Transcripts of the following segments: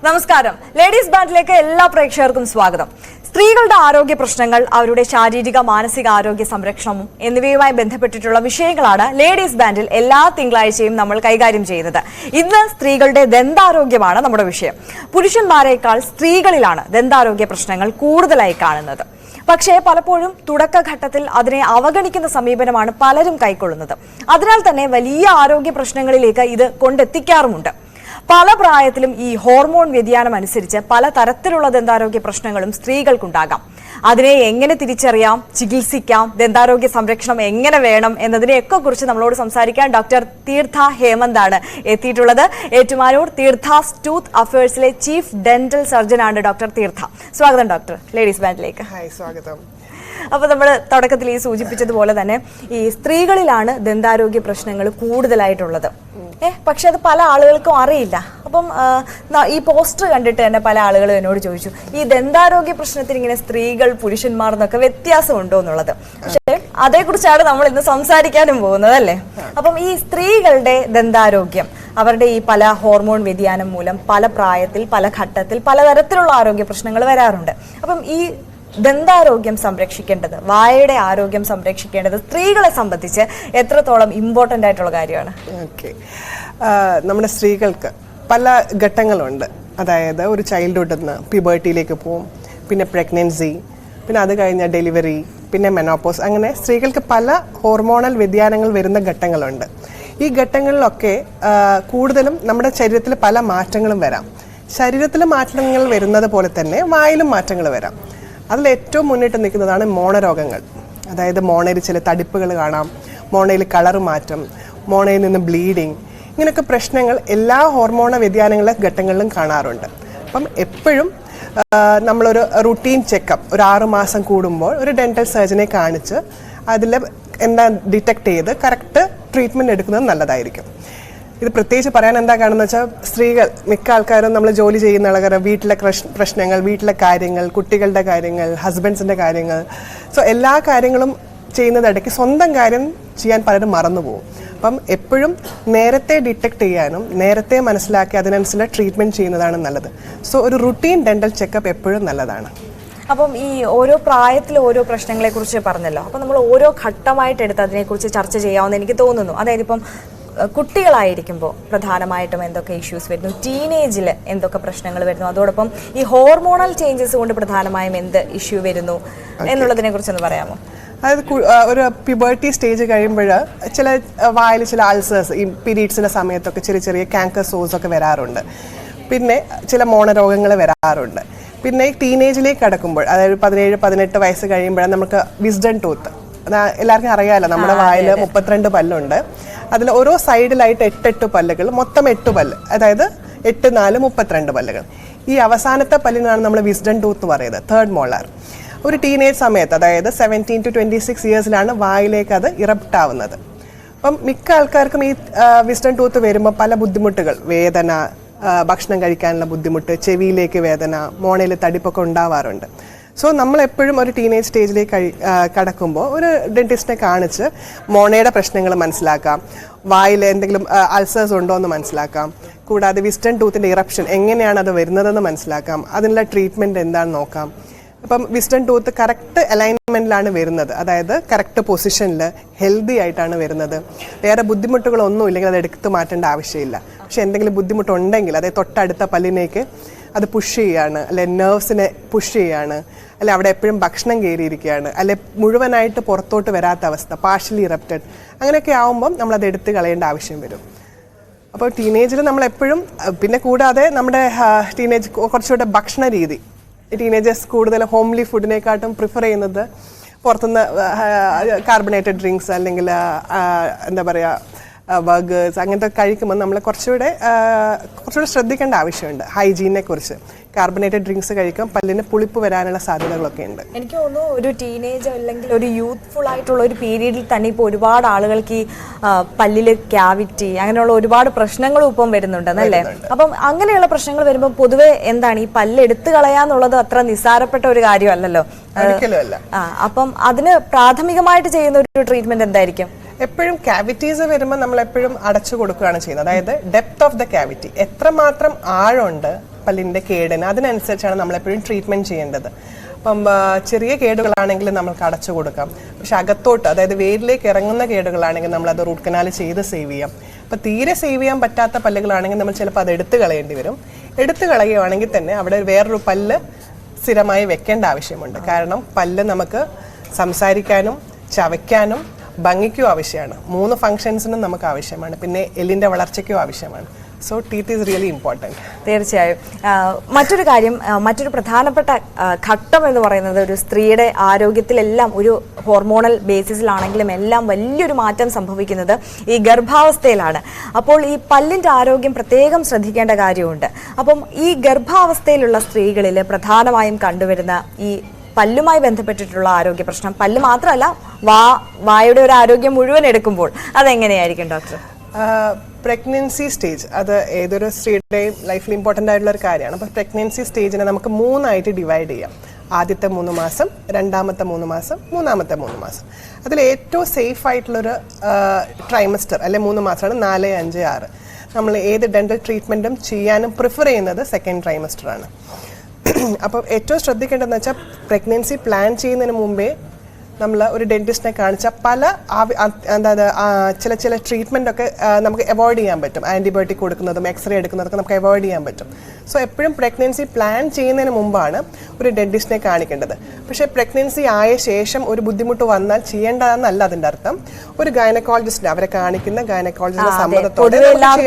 നമസ്കാരം. ലേഡീസ് ബാൻഡിലേക്ക് എല്ലാ പ്രേക്ഷകർക്കും സ്വാഗതം. സ്ത്രീകളുടെ ആരോഗ്യ പ്രശ്നങ്ങൾ, അവരുടെ ശാരീരിക മാനസിക ആരോഗ്യ സംരക്ഷണവും എന്നിവയുമായി ബന്ധപ്പെട്ടിട്ടുള്ള വിഷയങ്ങളാണ് ലേഡീസ് ബാൻഡിൽ എല്ലാ തിങ്കളാഴ്ചയും നമ്മൾ കൈകാര്യം ചെയ്യുന്നത്. ഇന്ന് സ്ത്രീകളുടെ ദന്താരോഗ്യമാണ് നമ്മുടെ വിഷയം. പുരുഷന്മാരെക്കാൾ സ്ത്രീകളിലാണ് ദന്താരോഗ്യ പ്രശ്നങ്ങൾ കൂടുതലായി കാണുന്നത്. പക്ഷേ പലപ്പോഴും തുടക്കഘട്ടത്തിൽ അതിനെ അവഗണിക്കുന്ന സമീപനമാണ് പലരും കൈക്കൊള്ളുന്നത്. അതിനാൽ തന്നെ വലിയ ആരോഗ്യ പ്രശ്നങ്ങളിലേക്ക് ഇത് കൊണ്ടെത്തിക്കാറുമുണ്ട്. പല പ്രായത്തിലും ഈ ഹോർമോൺ വ്യതിയാനം അനുസരിച്ച് പല തരത്തിലുള്ള ദന്താരോഗ്യ പ്രശ്നങ്ങളും സ്ത്രീകൾക്കുണ്ടാകാം. അതിനെ എങ്ങനെ തിരിച്ചറിയാം, ചികിത്സിക്കാം, ദന്താരോഗ്യ സംരക്ഷണം എങ്ങനെ വേണം എന്നതിനെയൊക്കെ കുറിച്ച് നമ്മളോട് സംസാരിക്കാൻ ഡോക്ടർ തീർത്ഥ ഹേമന്താണ് എത്തിയിട്ടുള്ളത്. ഏറ്റുമാനൂർ തീർത്ഥാസ് ടൂത്ത് അഫയേഴ്സിലെ ചീഫ് ഡെന്റൽ സർജനാണ് ഡോക്ടർ തീർത്ഥ. സ്വാഗതം ഡോക്ടർ ലേഡീസ് ബാൻഡിലേക്ക്. സ്വാഗതം. അപ്പോൾ നമ്മൾ തുടക്കത്തിൽ ഈ സൂചിപ്പിച്ചതുപോലെ തന്നെ ഈ സ്ത്രീകളിലാണ് ദന്താരോഗ്യ പ്രശ്നങ്ങൾ കൂടുതലായിട്ടുള്ളത്. പക്ഷെ അത് പല ആളുകൾക്കും അറിയില്ല. അപ്പം ഈ പോസ്റ്റർ കണ്ടിട്ട് തന്നെ പല ആളുകളും എന്നോട് ചോദിച്ചു, ഈ ദന്താരോഗ്യ പ്രശ്നത്തിന് ഇങ്ങനെ സ്ത്രീകൾ പുരുഷന്മാർ എന്നൊക്കെ വ്യത്യാസമുണ്ടോ എന്നുള്ളത്. പക്ഷേ അതേക്കുറിച്ചാണ് നമ്മൾ ഇന്ന് സംസാരിക്കാനും പോകുന്നത് അല്ലേ. അപ്പം ഈ സ്ത്രീകളുടെ ദന്താരോഗ്യം, അവരുടെ ഈ പല ഹോർമോൺ വ്യതിയാനം മൂലം പല പ്രായത്തിൽ പല ഘട്ടത്തിൽ പലതരത്തിലുള്ള ആരോഗ്യ പ്രശ്നങ്ങൾ വരാറുണ്ട്. അപ്പം ഈ ദന്താരോഗ്യം സംരക്ഷിക്കേണ്ടത്, വായയുടെ ആരോഗ്യം സംരക്ഷിക്കേണ്ടത് സ്ത്രീകളെ സംബന്ധിച്ച് എത്രത്തോളം ഇമ്പോർട്ടൻ്റ് ആയിട്ടുള്ള കാര്യമാണ്? ഓക്കെ, നമ്മുടെ സ്ത്രീകൾക്ക് പല ഘട്ടങ്ങളുണ്ട്. അതായത് ഒരു ചൈൽഡ്ഹുഡിൽ നിന്ന് പ്യൂബർട്ടിയിലേക്ക് പോവും, പിന്നെ പ്രഗ്നൻസി, പിന്നെ അത് കഴിഞ്ഞ ഡെലിവറി, പിന്നെ മെനോപോസ്. അങ്ങനെ സ്ത്രീകൾക്ക് പല ഹോർമോണൽ വ്യതിയാനങ്ങൾ വരുന്ന ഘട്ടങ്ങളുണ്ട്. ഈ ഘട്ടങ്ങളിലൊക്കെ കൂടുതലും നമ്മുടെ ശരീരത്തിൽ പല മാറ്റങ്ങളും വരാം. ശരീരത്തിൽ മാറ്റങ്ങൾ വരുന്നത് പോലെ തന്നെ വായിലും മാറ്റങ്ങൾ വരാം. അതിൽ ഏറ്റവും മുന്നിട്ട് നിൽക്കുന്നതാണ് മോണരോഗങ്ങൾ. അതായത് മോണയിൽ ചില തടിപ്പുകൾ കാണാം, മോണയിൽ കളർ മാറ്റം, മോണയിൽ നിന്ന് ബ്ലീഡിങ്, ഇങ്ങനെയൊക്കെ പ്രശ്നങ്ങൾ എല്ലാ ഹോർമോണ വ്യതിയാനങ്ങളുടെ ഘട്ടങ്ങളിലും കാണാറുണ്ട്. അപ്പം എപ്പോഴും നമ്മളൊരു റുട്ടീൻ ചെക്കപ്പ് ഒരു 6 മാസം കൂടുമ്പോൾ ഒരു ഡെന്റൽ സർജനെ കാണിച്ച് അതിൽ എന്താ ഡിറ്റക്ട് ചെയ്ത് കറക്റ്റ് ട്രീറ്റ്മെൻറ്റ് എടുക്കുന്നത് നല്ലതായിരിക്കും. ഇത് പ്രത്യേകിച്ച് പറയാൻ എന്താ കാണുന്നത് വെച്ചാൽ, സ്ത്രീകൾ മിക്ക ആൾക്കാരും നമ്മൾ ജോലി ചെയ്യുന്ന ആൾക്കാർ വീട്ടിലെ പ്രശ്നങ്ങൾ, വീട്ടിലെ കാര്യങ്ങൾ, കുട്ടികളുടെ കാര്യങ്ങൾ, ഹസ്ബൻഡ്സിൻ്റെ കാര്യങ്ങൾ, സോ എല്ലാ കാര്യങ്ങളും ചെയ്യുന്നതിടയ്ക്ക് സ്വന്തം കാര്യം ചെയ്യാൻ പലരും മറന്നുപോകും. അപ്പം എപ്പോഴും നേരത്തെ ഡിറ്റക്ട് ചെയ്യാനും നേരത്തെ മനസ്സിലാക്കി അതിനനുസരിച്ചുള്ള ട്രീറ്റ്മെൻറ്റ് ചെയ്യുന്നതാണ് നല്ലത്. സോ ഒരു റുട്ടീൻ ഡെന്റൽ ചെക്കപ്പ് എപ്പോഴും നല്ലതാണ്. അപ്പം ഈ ഓരോ പ്രായത്തിൽ ഓരോ പ്രശ്നങ്ങളെ കുറിച്ച് പറഞ്ഞല്ലോ. അപ്പം നമ്മൾ ഓരോ ഘട്ടമായിട്ട് എടുത്ത് അതിനെക്കുറിച്ച് ചർച്ച ചെയ്യാമെന്ന് എനിക്ക് തോന്നുന്നു. അതായത് ഇപ്പം കുട്ടികളായിരിക്കുമ്പോൾ പ്രധാനമായിട്ടും എന്തൊക്കെ ഇഷ്യൂസ് വരുന്നു, ടീനേജിൽ എന്തൊക്കെ പ്രശ്നങ്ങൾ വരുന്നു, അതോടൊപ്പം ഈ ഹോർമോണൽ ചേഞ്ചസ് കൊണ്ട് പ്രധാനമായും എന്ത് ഇഷ്യൂ വരുന്നു എന്നുള്ളതിനെ കുറിച്ചൊന്ന് പറയാമോ? അതായത് ഒരു പ്യൂബർട്ടി സ്റ്റേജ് കഴിയുമ്പോൾ ചില വായിൽ ചില അൾസേഴ്സ്, ഈ പീരീഡ്സിൻ്റെ സമയത്തൊക്കെ ചെറിയ ചെറിയ കാങ്കർ സോഴ്സ് ഒക്കെ വരാറുണ്ട്. പിന്നെ ചില മോണരോഗങ്ങൾ വരാറുണ്ട്. പിന്നെ ടീനേജിലേക്ക് കടക്കുമ്പോൾ, അതായത് 17-18 വയസ്സ് കഴിയുമ്പോഴാണ് നമുക്ക് വിസ്ഡം ടൂത്ത്. എല്ലാവർക്കും അറിയാമല്ലോ, നമ്മുടെ വായിൽ 32 പല്ലുണ്ട്. അതിൽ ഓരോ സൈഡിലായിട്ട് 8 പല്ലുകൾ, മൊത്തം 8 പല്ല്, അതായത് 8, 4, 32 പല്ലുകൾ. ഈ അവസാനത്തെ പല്ലിനാണ് നമ്മൾ വിസ്ഡം ടൂത്ത് പറയുന്നത്, തേർഡ് മോളാർ. ഒരു ടീനേജ് സമയത്ത്, അതായത് 17 to 26 ഇയേഴ്സിലാണ് വായിലേക്ക് അത് ഇറപ്റ്റ് ആവുന്നത്. അപ്പം മിക്ക ആൾക്കാർക്കും ഈ വിസ്ഡം ടൂത്ത് വരുമ്പോൾ പല ബുദ്ധിമുട്ടുകൾ, വേദന, ഭക്ഷണം കഴിക്കാനുള്ള ബുദ്ധിമുട്ട്, ചെവിയിലേക്ക് വേദന, മോണയിൽ തടിപ്പൊക്കെ ഉണ്ടാവാറുണ്ട്. സോ നമ്മളെപ്പോഴും ഒരു ടീനേജ് സ്റ്റേജിലേക്ക് കടക്കുമ്പോൾ ഒരു ഡെന്റിസ്റ്റിനെ കാണിച്ച് മോണയുടെ പ്രശ്നങ്ങൾ മനസ്സിലാക്കാം, വായിൽ എന്തെങ്കിലും അൾസേഴ്സ് ഉണ്ടോ എന്ന് മനസ്സിലാക്കാം, കൂടാതെ വിസ്ഡം ടൂത്തിൻ്റെ ഇറപ്ഷൻ എങ്ങനെയാണ് അത് വരുന്നതെന്ന് മനസ്സിലാക്കാം, അതിനുള്ള ട്രീറ്റ്മെൻറ്റ് എന്താണെന്ന് നോക്കാം. അപ്പം വിസ്ഡം ടൂത്ത് കറക്റ്റ് അലൈൻമെൻറ്റിലാണ് വരുന്നത്, അതായത് കറക്റ്റ് പൊസിഷനിൽ ഹെൽത്തി ആയിട്ടാണ് വരുന്നത്. വേറെ ബുദ്ധിമുട്ടുകളൊന്നും ഇല്ലെങ്കിൽ അത് എടുത്ത് മാറ്റേണ്ട ആവശ്യമില്ല. പക്ഷെ എന്തെങ്കിലും ബുദ്ധിമുട്ടുണ്ടെങ്കിൽ, അതായത് തൊട്ടടുത്ത പല്ലിനേക്ക് അത് പുഷ് ചെയ്യുകയാണ്, അല്ലെ നെർവ്സിനെ പുഷ് ചെയ്യുകയാണ്, അല്ലെ അവിടെ എപ്പോഴും ഭക്ഷണം കയറിയിരിക്കുകയാണ്, അല്ലെ മുഴുവനായിട്ട് പുറത്തോട്ട് വരാത്ത അവസ്ഥ, പാർഷ്യലി ഇറപ്റ്റഡ്, അങ്ങനെയൊക്കെ ആവുമ്പം നമ്മളത് എടുത്ത് കളയേണ്ട ആവശ്യം വരും. അപ്പോൾ ടീനേജിൽ നമ്മളെപ്പോഴും, പിന്നെ കൂടാതെ നമ്മുടെ ടീനേജ് കുറച്ചുകൂടെ ഭക്ഷണ രീതി, ടീനേജേഴ്സ് കൂടുതൽ ഹോംലി ഫുഡിനെക്കാട്ടും പ്രിഫർ ചെയ്യുന്നത് പുറത്തുനിന്ന് കാർബണേറ്റഡ് ഡ്രിങ്ക്സ് അല്ലെങ്കിൽ എന്താ പറയുക ബർഗേഴ്സ് അങ്ങനത്തെ കഴിക്കുമ്പോൾ നമ്മൾ കുറച്ചുകൂടെ ശ്രദ്ധിക്കേണ്ട ആവശ്യമുണ്ട് ഹൈജീനെ കുറിച്ച്. കാർബണേറ്റഡ് ഡ്രിങ്ക്സ് കഴിക്കാൻ പല്ലിന് പുളിപ്പ് വരാനുള്ള സാധ്യതകളൊക്കെ ഉണ്ട്. എനിക്ക് തോന്നുന്നു ഒരു ടീനേജ് അല്ലെങ്കിൽ ഒരു യൂത്ത്ഫുൾ ആയിട്ടുള്ള ഒരു പീരീഡിൽ തന്നെ ഇപ്പോൾ ഒരുപാട് ആളുകൾക്ക് ഈ പല്ലിൽ ക്യാവിറ്റി അങ്ങനെയുള്ള ഒരുപാട് പ്രശ്നങ്ങളും ഇപ്പം വരുന്നുണ്ടെന്നല്ലേ. അപ്പം അങ്ങനെയുള്ള പ്രശ്നങ്ങൾ വരുമ്പോൾ പൊതുവെ എന്താണ് ഈ പല്ല് എടുത്തു കളയാന്നുള്ളത് അത്ര നിസ്സാരപ്പെട്ട ഒരു കാര്യമല്ലല്ലോ. അപ്പം അതിന് പ്രാഥമികമായിട്ട് ചെയ്യുന്ന ഒരു ട്രീറ്റ്മെന്റ് എന്തായിരിക്കും? എപ്പോഴും ക്യാവിറ്റീസ് വരുമ്പോൾ നമ്മൾ എപ്പോഴും അടച്ചു കൊടുക്കുകയാണ് ചെയ്യുന്നത്. അതായത് ഡെപ്ത് ഓഫ് ദ ക്യാവിറ്റി, എത്രമാത്രം ആഴമുണ്ട് പല്ലിൻ്റെ കേടിന് അതിനനുസരിച്ചാണ് നമ്മളെപ്പോഴും ട്രീറ്റ്മെൻറ്റ് ചെയ്യേണ്ടത്. അപ്പം ചെറിയ കേടുകളാണെങ്കിൽ നമുക്ക് അടച്ചു കൊടുക്കാം. പക്ഷെ അകത്തോട്ട്, അതായത് വേരിലേക്ക് ഇറങ്ങുന്ന കേടുകളാണെങ്കിൽ നമ്മളത് റൂട്ട് കനാൽ ചെയ്ത് സേവ് ചെയ്യാം. അപ്പോൾ തീരെ സേവ് ചെയ്യാൻ പറ്റാത്ത പല്ലുകളാണെങ്കിൽ നമ്മൾ ചിലപ്പോൾ അത് എടുത്തു കളയേണ്ടി വരും. എടുത്തു കളയുകയാണെങ്കിൽ തന്നെ അവിടെ വേറൊരു പല്ല് സ്ഥിരമായി വെക്കേണ്ട ആവശ്യമുണ്ട്. കാരണം പല്ല് നമുക്ക് സംസാരിക്കാനും ചവയ്ക്കാനും ഭംഗിക്കും ആവശ്യമാണ്. 3 ഫങ്ഷൻസിനും നമുക്ക് ആവശ്യമാണ്. പിന്നെ എല്ലിൻ്റെ വളർച്ചയ്ക്കും ആവശ്യമാണ്. So teeth is really important. തീർച്ചയായും. മറ്റൊരു കാര്യം, മറ്റൊരു പ്രധാനപ്പെട്ട ഘട്ടം എന്ന് പറയുന്നത് ഒരു സ്ത്രീയുടെ ആരോഗ്യത്തിലെല്ലാം ഒരു ഹോർമോണൽ ബേസിസിലാണെങ്കിലും എല്ലാം വലിയൊരു മാറ്റം സംഭവിക്കുന്നത് ഈ ഗർഭാവസ്ഥയിലാണ്. അപ്പോൾ ഈ പല്ലിൻ്റെ ആരോഗ്യം പ്രത്യേകം ശ്രദ്ധിക്കേണ്ട കാര്യമുണ്ട്. അപ്പം ഈ ഗർഭാവസ്ഥയിലുള്ള സ്ത്രീകളിൽ പ്രധാനമായും കണ്ടുവരുന്ന ഈ പല്ലുമായി ബന്ധപ്പെട്ടിട്ടുള്ള ആരോഗ്യ പ്രശ്നം, പല്ല് മാത്രമല്ല വായുടെ ഒരു ആരോഗ്യം മുഴുവൻ എടുക്കുമ്പോൾ അതെങ്ങനെയായിരിക്കും ഡോക്ടർ? പ്രഗ്നൻസി സ്റ്റേജ് അത് ഏതൊരു സ്ത്രീയുടെയും ലൈഫിൽ ഇമ്പോർട്ടൻ്റ് ആയിട്ടുള്ള ഒരു കാര്യമാണ്. അപ്പോൾ പ്രഗ്നൻസി സ്റ്റേജിനെ നമുക്ക് 3 ഡിവൈഡ് ചെയ്യാം. ആദ്യത്തെ 3 മാസം, രണ്ടാമത്തെ 3 മാസം, മൂന്നാമത്തെ 3 മാസം. അതിൽ ഏറ്റവും സേഫ് ആയിട്ടുള്ളൊരു ട്രൈമസ്റ്റർ അല്ലെ 3 മാസമാണ് 4, 5, 6. നമ്മൾ ഏത് ഡെൻ്റൽ ട്രീറ്റ്മെൻറ്റും ചെയ്യാനും പ്രിഫർ ചെയ്യുന്നത് സെക്കൻഡ് ട്രൈമസ്റ്ററാണ്. അപ്പോൾ ഏറ്റവും ശ്രദ്ധിക്കേണ്ടതെന്ന് വെച്ചാൽ പ്രഗ്നൻസി പ്ലാൻ ചെയ്യുന്നതിന് മുമ്പേ നമ്മൾ ഒരു ഡെന്റിസ്റ്റിനെ കാണിച്ചാൽ പല ചില ട്രീറ്റ്മെൻ്റ് ഒക്കെ നമുക്ക് അവോയ്ഡ് ചെയ്യാൻ പറ്റും. ആൻറ്റിബയോട്ടിക് കൊടുക്കുന്നതും എക്സ്റേ എടുക്കുന്നതൊക്കെ നമുക്ക് അവോയ്ഡ് ചെയ്യാൻ പറ്റും. സോ എപ്പോഴും പ്രഗ്നൻസി പ്ലാൻ ചെയ്യുന്നതിന് മുമ്പാണ് ഒരു ഡെന്റിസ്റ്റിനെ കാണിക്കേണ്ടത്. പക്ഷേ പ്രഗ്നൻസി ആയ ശേഷം ഒരു ബുദ്ധിമുട്ട് വന്നാൽ ചെയ്യേണ്ടതെന്നല്ല അതിൻ്റെ അർത്ഥം. ഒരു ഗൈനക്കോളജിസ്റ്റിനെ അവരെ കാണിക്കുന്ന ഗൈനക്കോളജിസ്റ്റിന്റെ സമ്മതത്തോടെ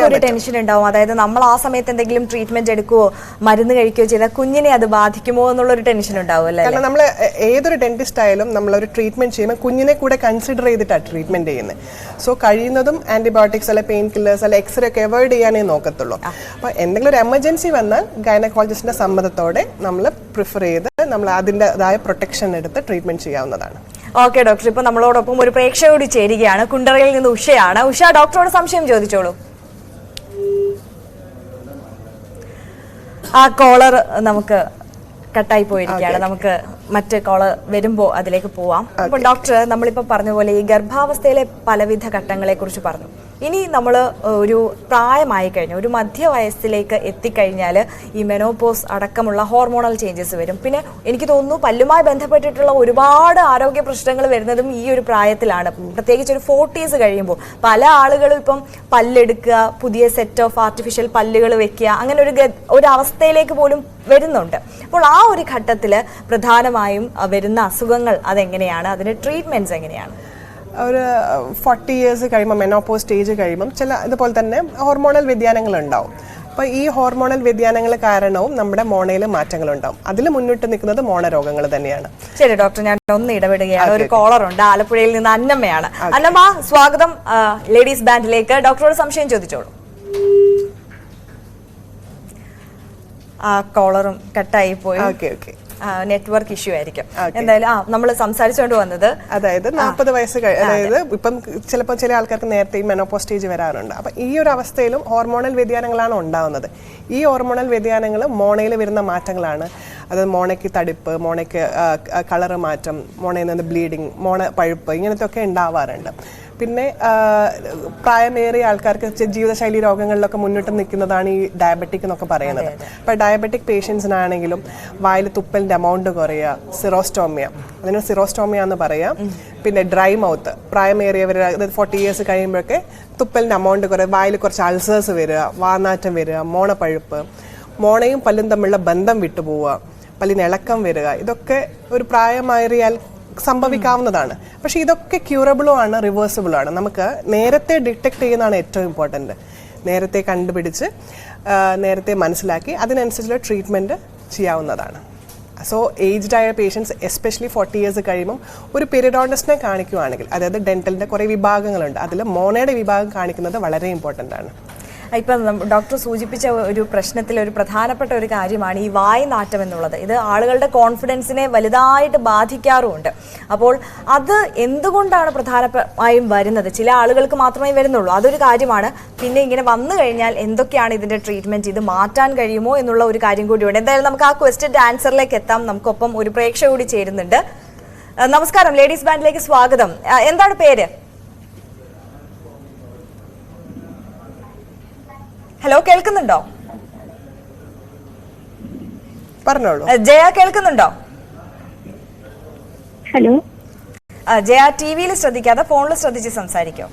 ഒരു ടെൻഷൻ ഉണ്ടാവും. അതായത് നമ്മൾ ആ സമയത്ത് എന്തെങ്കിലും ട്രീറ്റ്മെന്റ് എടുക്കുകയോ മരുന്ന് കഴിക്കുകയോ ചെയ്താൽ കുഞ്ഞിനെ അത് ബാധിക്കുമോ എന്നുള്ളൊരു ടെൻഷൻ ഉണ്ടാവും അല്ലേ? കാരണം നമ്മൾ ഏതൊരു ഡെന്റിസ്റ്റ് ആയാലും നമ്മളൊരു ട്രീറ്റ്മെന്റ് ചെയ്യുമ്പോൾ കുഞ്ഞിനെ കൂടെ കൺസിഡർ ചെയ്തിട്ടാണ് ട്രീറ്റ്മെന്റ് ചെയ്യുന്നത്. സോ കഴിയുന്നതും ആന്റിബയോട്ടിക്സ് അല്ലെ പെയിൻ കില്ലേഴ്സ് അല്ലെ എക്സ്റേ ഒക്കെ അവോയ്ഡ് ചെയ്യാനേ നോക്കത്തുള്ളൂ. അപ്പോൾ എന്തെങ്കിലും ഒരു എമർജൻസി വന്നാൽ ഗൈനക്കോളജിസ്റ്റിന്റെ സമ്മതത്തോടെ നമ്മൾ പ്രിഫർ ചെയ്ത് നമ്മൾ അതിൻ്റെതായ പ്രൊട്ടക്ഷൻ എടുത്ത് ട്രീറ്റ്മെന്റ് ചെയ്യാവുന്നതാണ്. ഓക്കെ ഡോക്ടർ, ഇപ്പൊ നമ്മളോടൊപ്പം ഒരു പ്രേക്ഷകയോട് ചേരുകയാണ്. കുണ്ടറയിൽ നിന്ന് ഉഷയാണ്. ഉഷ, ഡോക്ടറോട് സംശയം ചോദിച്ചോളൂ. ആ കോളർ നമുക്ക് കട്ടായി പോയിരിക്കുകയാണ്. നമുക്ക് മറ്റ് കോളർ വരുമ്പോൾ അതിലേക്ക് പോവാം. അപ്പോൾ ഡോക്ടർ, നമ്മളിപ്പോൾ പറഞ്ഞ പോലെ ഈ ഗർഭാവസ്ഥയിലെ പലവിധ ഘട്ടങ്ങളെ കുറിച്ച് പറഞ്ഞു. ഇനി നമ്മൾ ഒരു പ്രായമായി കഴിഞ്ഞു, ഒരു മധ്യവയസ്സിലേക്ക് എത്തിക്കഴിഞ്ഞാൽ ഈ മെനോപോസ് അടക്കമുള്ള ഹോർമോണൽ ചേഞ്ചസ് വരും. പിന്നെ എനിക്ക് തോന്നുന്നു പല്ലുമായി ബന്ധപ്പെട്ടിട്ടുള്ള ഒരുപാട് ആരോഗ്യ പ്രശ്നങ്ങൾ വരുന്നതും ഈ ഒരു പ്രായത്തിലാണ്. പ്രത്യേകിച്ച് ഒരു 40s കഴിയുമ്പോൾ പല ആളുകളും ഇപ്പം പല്ലെടുക്കുക, പുതിയ സെറ്റ് ഓഫ് ആർട്ടിഫിഷ്യൽ പല്ലുകൾ വെക്കുക, അങ്ങനെ ഒരു അവസ്ഥയിലേക്ക് പോലും വരുന്നുണ്ട്. അപ്പോൾ ആ ഒരു ഘട്ടത്തിൽ പ്രധാനമായും വരുന്ന അസുഖങ്ങൾ അതെങ്ങനെയാണ്, അതിന് ട്രീറ്റ്മെന്റ്സ് എങ്ങനെയാണ്? ഒരു 40 years കഴിയുമ്പോൾ മെനോപോസ് സ്റ്റേജ് കഴിയുമ്പം ചില ഇതുപോലെ തന്നെ ഹോർമോണൽ വ്യതിയാനങ്ങൾ ഉണ്ടാവും. അപ്പോൾ ഈ ഹോർമോണൽ വ്യതിയാനങ്ങൾ കാരണവും നമ്മുടെ മോണയിൽ മാറ്റങ്ങളുണ്ടാവും. അതിൽ മുന്നിട്ട് നിൽക്കുന്നത് മോണരോഗങ്ങൾ തന്നെയാണ്. ശരി ഡോക്ടർ, ഞാൻ ഒന്ന് ഇടപെടുകയാണ്. ഒരു കോളർ ഉണ്ട്, ആലപ്പുഴയിൽ നിന്ന് അന്നമ്മയാണ്. അന്നമ്മ, സ്വാഗതം ലേഡീസ് ബാൻഡിലേക്ക്. ഡോക്ടറോട് സംശയം ചോദിച്ചോളൂ. ആ കോളറും കട്ടായി പോയി. നെറ്റ്വർക്ക് ഇഷ്യൂ ആയിരിക്കും. എന്തായാലും നമ്മൾ സംസാരിച്ചുകൊണ്ട് വന്നത്, അതായത് 40 വയസ്സ് അതായത് ഇപ്പം ചിലപ്പോൾ ചില ആൾക്കാർക്ക് നേരത്തെ മെനോപോസ് സ്റ്റേജ് വരാറുണ്ട്. അപ്പം ഈ ഒരു അവസ്ഥയിലും ഹോർമോണൽ വ്യതിയാനങ്ങളാണ് ഉണ്ടാകുന്നത്. ഈ ഹോർമോണൽ വ്യതിയാനങ്ങൾ മോണയിൽ വരുന്ന മാറ്റങ്ങളാണ്. അത് മോണയ്ക്ക് തടിപ്പ്, മോണയ്ക്ക് കളറ് മാറ്റം, മോണയിൽ നിന്ന് ബ്ലീഡിങ്, മോണ പഴുപ്പ്, ഇങ്ങനത്തെ ഒക്കെ ഉണ്ടാവാറുണ്ട്. പിന്നെ പ്രായമേറിയ ആൾക്കാർക്ക് ജീവിതശൈലി രോഗങ്ങളിലൊക്കെ മുന്നിട്ട് നിൽക്കുന്നതാണ് ഈ ഡയബറ്റിക് എന്നൊക്കെ പറയുന്നത്. അപ്പോൾ ഡയബറ്റിക് പേഷ്യൻസിനാണെങ്കിലും വായിൽ തുപ്പലിൻ്റെ എമൗണ്ട് കുറയുക, സിറോസ്റ്റോമിയ, അതിന് സിറോസ്റ്റോമിയ എന്ന് പറയാം. പിന്നെ ഡ്രൈ മൗത്ത്, പ്രായമേറിയവർ, അതായത് 40 years കഴിയുമ്പോഴൊക്കെ തുപ്പലിൻ്റെ എമൗണ്ട് കുറയുക, വായിൽ കുറച്ച് അൾസേഴ്സ് വരിക, വാനാറ്റം വരിക, മോണപ്പഴുപ്പ്, മോണയും പല്ലും തമ്മിലുള്ള ബന്ധം വിട്ടുപോവുക, പല്ലിന് ഇളക്കം വരിക, ഇതൊക്കെ ഒരു പ്രായമേറിയാൽ സംഭവിക്കാവുന്നതാണ്. പക്ഷേ ഇതൊക്കെ ക്യൂറബിളും ആണ്, റിവേഴ്സിബിളും ആണ്. നമുക്ക് നേരത്തെ ഡിറ്റക്ട് ചെയ്യുന്നതാണ് ഏറ്റവും ഇമ്പോർട്ടൻറ്റ്. നേരത്തെ കണ്ടുപിടിച്ച് നേരത്തെ മനസ്സിലാക്കി അതിനനുസരിച്ചുള്ള ട്രീറ്റ്മെൻറ്റ് ചെയ്യാവുന്നതാണ്. സോ ഏജ്ഡ് ആയ പേഷ്യൻസ് എസ്പെഷ്യലി 40 years കഴിയുമ്പം ഒരു പെരിഡോണ്ടിസ്റ്റിനെ കാണിക്കുകയാണെങ്കിൽ, അതായത് ഡെന്റലിൻ്റെ കുറേ വിഭാഗങ്ങളുണ്ട്, അതിൽ മോണയുടെ വിഭാഗം കാണിക്കുന്നത് വളരെ ഇമ്പോർട്ടൻ്റ് ആണ്. ഇപ്പം ഡോക്ടർ സൂചിപ്പിച്ച ഒരു പ്രശ്നത്തിൽ ഒരു പ്രധാനപ്പെട്ട ഒരു കാര്യമാണ് ഈ വായ് നാറ്റം എന്നുള്ളത്. ഇത് ആളുകളുടെ കോൺഫിഡൻസിനെ വലുതായിട്ട് ബാധിക്കാറുമുണ്ട്. അപ്പോൾ അത് എന്തുകൊണ്ടാണ് പ്രധാനമായും വരുന്നത്? ചില ആളുകൾക്ക് മാത്രമേ വരുന്നുള്ളൂ, അതൊരു കാര്യമാണ്. പിന്നെ ഇങ്ങനെ വന്നു കഴിഞ്ഞാൽ എന്തൊക്കെയാണ് ഇതിൻ്റെ ട്രീറ്റ്മെൻറ്റ്, ഇത് മാറ്റാൻ കഴിയുമോ എന്നുള്ള ഒരു കാര്യം കൂടിയുണ്ട്. എന്തായാലും നമുക്ക് ആ ക്വസ്റ്റ്യൻ്റെ ആൻസറിലേക്ക് എത്താം. നമുക്കൊപ്പം ഒരു പ്രേക്ഷക കൂടി ചേരുന്നുണ്ട്. നമസ്കാരം, ലേഡീസ് ബാൻഡിലേക്ക് സ്വാഗതം. എന്താണ് പേര്? ഹലോ, കേൾക്കുന്നുണ്ടോ? പറഞ്ഞോളൂ. ജയ കേൾക്കുന്നുണ്ടോ? ഹലോ. ജയ ടിവിയിൽ ശ്രദ്ധിക്കാതെ ഫോണിൽ ശ്രദ്ധിച്ച് സംസാരിക്കോ.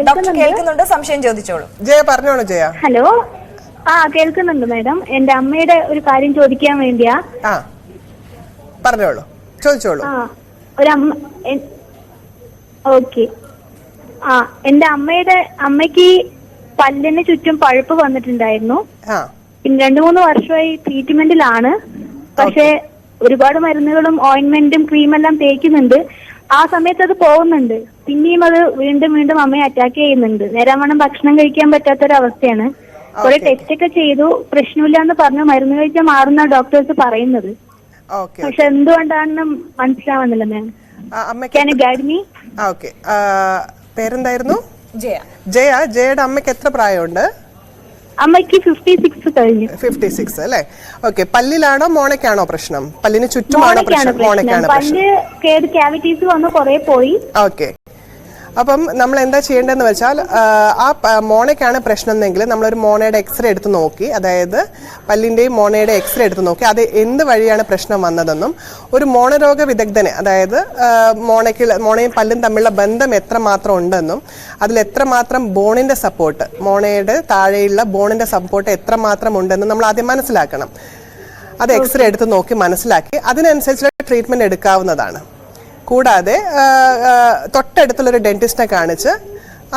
ഡോക്ടർ കേൾക്കുന്നുണ്ട്, സംശയം ചോദിച്ചോളൂ. ജയ പറഞ്ഞോളൂ. ജയ ഹലോ. കേൾക്കുന്നുണ്ട് മാഡം. എന്റെ അമ്മയുടെ ഒരു കാര്യം ചോദിക്കാൻ വേണ്ടിയാ. പറഞ്ഞോളൂ, ചോദിച്ചോളൂ. ഓക്കെ. എന്റെ അമ്മയ്ക്ക് പല്ലിന് ചുറ്റും പഴുപ്പ് വന്നിട്ടുണ്ടായിരുന്നു. പിന്നെ 2-3 വർഷമായി ട്രീറ്റ്മെന്റിലാണ്. പക്ഷെ ഒരുപാട് മരുന്നുകളും ഓയിന്റ്മെന്റും ക്രീമെല്ലാം തേക്കുന്നുണ്ട്. ആ സമയത്ത് അത് പോകുന്നുണ്ട്. പിന്നെയും അത് വീണ്ടും വീണ്ടും അമ്മയെ അറ്റാക്ക് ചെയ്യുന്നുണ്ട്. നേരാവണ്ണം ഭക്ഷണം കഴിക്കാൻ പറ്റാത്തൊരവസ്ഥയാണ്. കുറെ ടെസ്റ്റ് ഒക്കെ ചെയ്തു, പ്രശ്നമില്ല എന്ന് പറഞ്ഞു. മരുന്ന് കഴിച്ചാൽ മാറുന്ന ഡോക്ടേഴ്സ് പറയുന്നത്. പക്ഷെ എന്തുകൊണ്ടാണെന്ന് മനസ്സിലാവുന്നില്ല മാം. Can you guide me? പേരെന്തായിരുന്നു? ജയ. ജയയുടെ അമ്മയ്ക്ക് എത്ര പ്രായമുണ്ട്? അമ്മയ്ക്ക് 56 കഴിഞ്ഞു. 56 അല്ലേ? ഓക്കെ. പല്ലിലാണോ മോണയ്ക്കാണോ പ്രശ്നം? പല്ലിന് ചുറ്റുമാണോ പ്രശ്നം? മോണയ്ക്കാണ് പ്രശ്നം. പല്ല് ക്യാവിറ്റീസ് വന്ന് കുറെ പോയി. ഓക്കെ. അപ്പം നമ്മൾ എന്താ ചെയ്യേണ്ടതെന്ന് വെച്ചാൽ മോണയ്ക്കാണ് പ്രശ്നം എന്നെങ്കിൽ നമ്മളൊരു മോണയുടെ എക്സ്റേ എടുത്ത് നോക്കി, അതായത് പല്ലിൻ്റെയും മോണയുടെ എക്സ്റേ എടുത്ത് നോക്കി അത് എന്ത് വഴിയാണ് പ്രശ്നം വന്നതെന്നും ഒരു മോണരോഗ വിദഗ്ധനെ, അതായത് മോണയും പല്ലും തമ്മിലുള്ള ബന്ധം എത്രമാത്രം ഉണ്ടെന്നും അതിൽ എത്രമാത്രം ബോണിൻ്റെ സപ്പോർട്ട്, മോണയുടെ താഴെയുള്ള ബോണിൻ്റെ സപ്പോർട്ട് എത്രമാത്രം ഉണ്ടെന്നും നമ്മൾ ആദ്യം മനസ്സിലാക്കണം. അത് എക്സ്റേ എടുത്ത് നോക്കി മനസ്സിലാക്കി അതിനനുസരിച്ചുള്ള ട്രീറ്റ്മെൻറ്റ് എടുക്കാവുന്നതാണ്. കൂടാതെ തൊട്ടടുത്തുള്ളൊരു ഡെന്റിസ്റ്റിനെ കാണിച്ച്